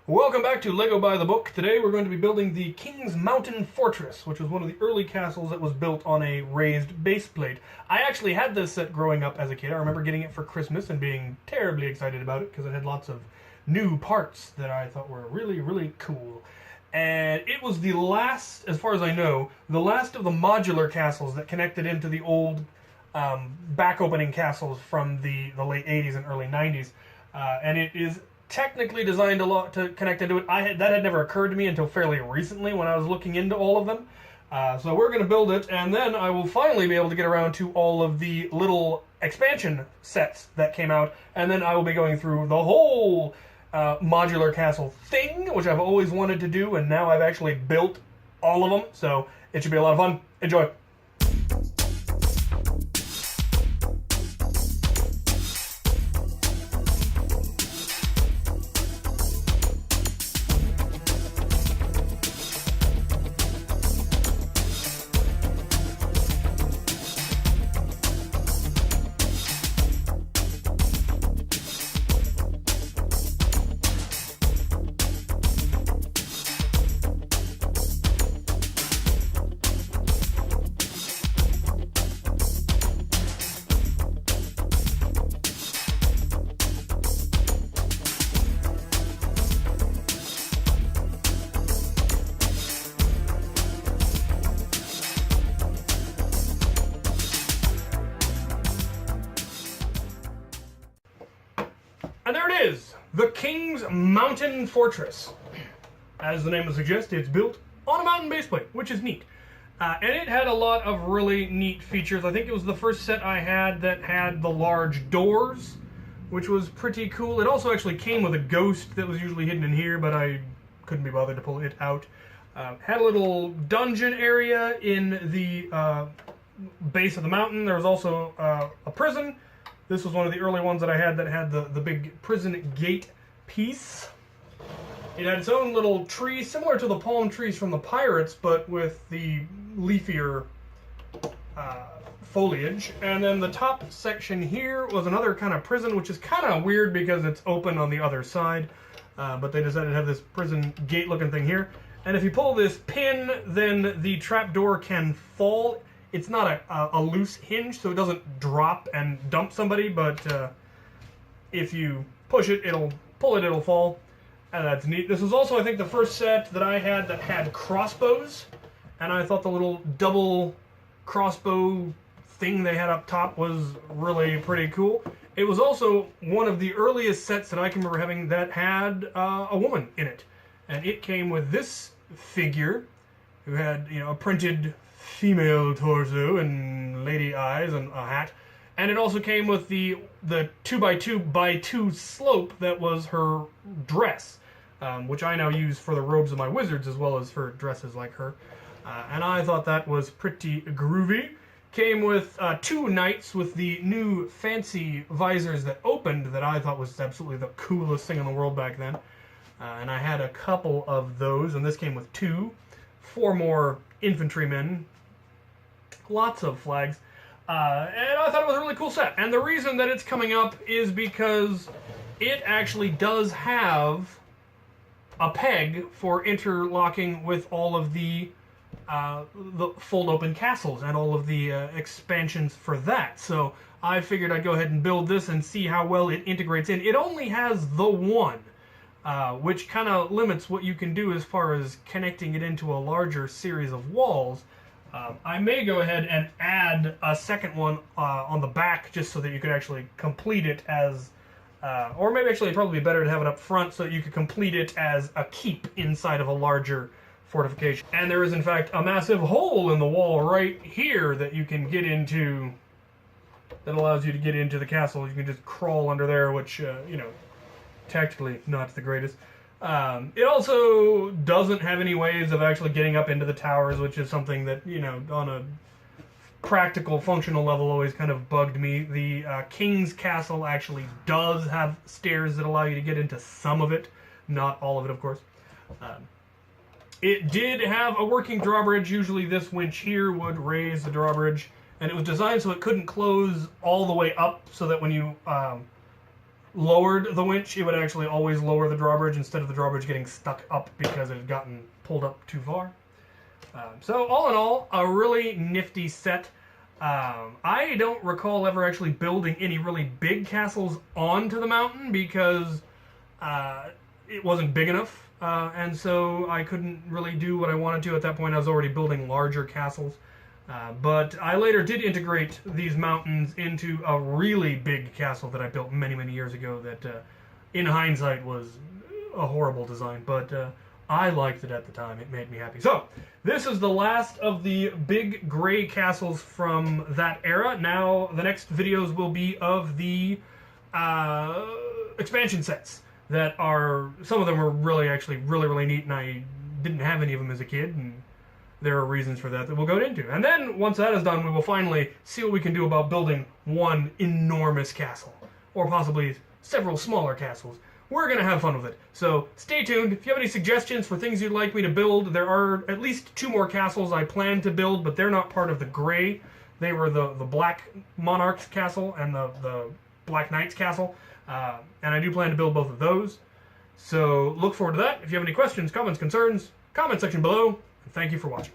Welcome back to Lego by the Book. Today we're going to be building the King's Mountain Fortress, which was one of the early castles that was built on a raised base plate. I actually had this set growing up as a kid. I remember getting it for Christmas and being terribly excited about it because it had lots of new parts that I thought were really, really cool. And it was the last, as far as I know, the last of the modular castles that connected into the old back-opening castles from the late 80s and early 90s. And it is technically designed a lot to connect into it. That had never occurred to me until fairly recently when I was looking into all of them. So we're going to build it, and then I will finally be able to get around to all of the little expansion sets that came out, and then I will be going through the whole modular castle thing, which I've always wanted to do, and now I've actually built all of them, so it should be a lot of fun. Enjoy! And there it is, the King's Mountain Fortress. As the name would suggest, it's built on a mountain baseplate, which is neat. And it had a lot of really neat features. I think it was the first set I had that had the large doors, which was pretty cool. It also actually came with a ghost that was usually hidden in here, but I couldn't be bothered to pull it out. Had a little dungeon area in the base of the mountain. There was also a prison. This was one of the early ones that I had that had the big prison gate piece. It had its own little tree, similar to the palm trees from the Pirates, but with the leafier foliage. And then the top section here was another kind of prison, which is kind of weird because it's open on the other side. But they decided to have this prison gate looking thing here. And if you pull this pin, then the trapdoor can fall. It's not a loose hinge, so it doesn't drop and dump somebody, but if you push it, it'll fall. And that's neat. This was also, I think, the first set that I had that had crossbows, and I thought the little double crossbow thing they had up top was really pretty cool. It was also one of the earliest sets that I can remember having that had a woman in it. And it came with this figure who had, a printed female torso and lady eyes and a hat, and it also came with the 2x2x2 slope that was her dress, which I now use for the robes of my wizards as well as for dresses like her, and I thought that was pretty groovy. Came with two knights with the new fancy visors that opened that I thought was absolutely the coolest thing in the world back then, and I had a couple of those, and this came with four more infantrymen. Lots of flags, and I thought it was a really cool set. And the reason that it's coming up is because it actually does have a peg for interlocking with all of the fold-open castles and all of the expansions for that. So I figured I'd go ahead and build this and see how well it integrates in. It only has the one, which kind of limits what you can do as far as connecting it into a larger series of walls. I may go ahead and add a second one on the back just so that you could actually complete it as, or maybe actually it'd probably be better to have it up front so that you could complete it as a keep inside of a larger fortification. And there is in fact a massive hole in the wall right here that you can get into, that allows you to get into the castle. You can just crawl under there, which, tactically not the greatest. It also doesn't have any ways of actually getting up into the towers, which is something that, on a practical, functional level always kind of bugged me. The King's Castle actually does have stairs that allow you to get into some of it, not all of it, of course. It did have a working drawbridge. Usually this winch here would raise the drawbridge, and it was designed so it couldn't close all the way up, so that when you lowered the winch, it would actually always lower the drawbridge instead of the drawbridge getting stuck up because it had gotten pulled up too far. So all in all, a really nifty set. I don't recall ever actually building any really big castles onto the mountain because it wasn't big enough, and so I couldn't really do what I wanted to at that point. I was already building larger castles. But I later did integrate these mountains into a really big castle that I built many, many years ago that, in hindsight, was a horrible design. But I liked it at the time. It made me happy. So, this is the last of the big gray castles from that era. Now, the next videos will be of the expansion sets that are... Some of them are really, actually, really neat, and I didn't have any of them as a kid, and there are reasons for that we'll go into. And then, once that is done, we will finally see what we can do about building one enormous castle. Or possibly several smaller castles. We're going to have fun with it. So, stay tuned. If you have any suggestions for things you'd like me to build, there are at least 2 more castles I plan to build, but they're not part of the gray. They were the Black Monarchs castle and the Black Knights castle. And I do plan to build both of those. So, look forward to that. If you have any questions, comments, concerns, comment section below. Thank you for watching.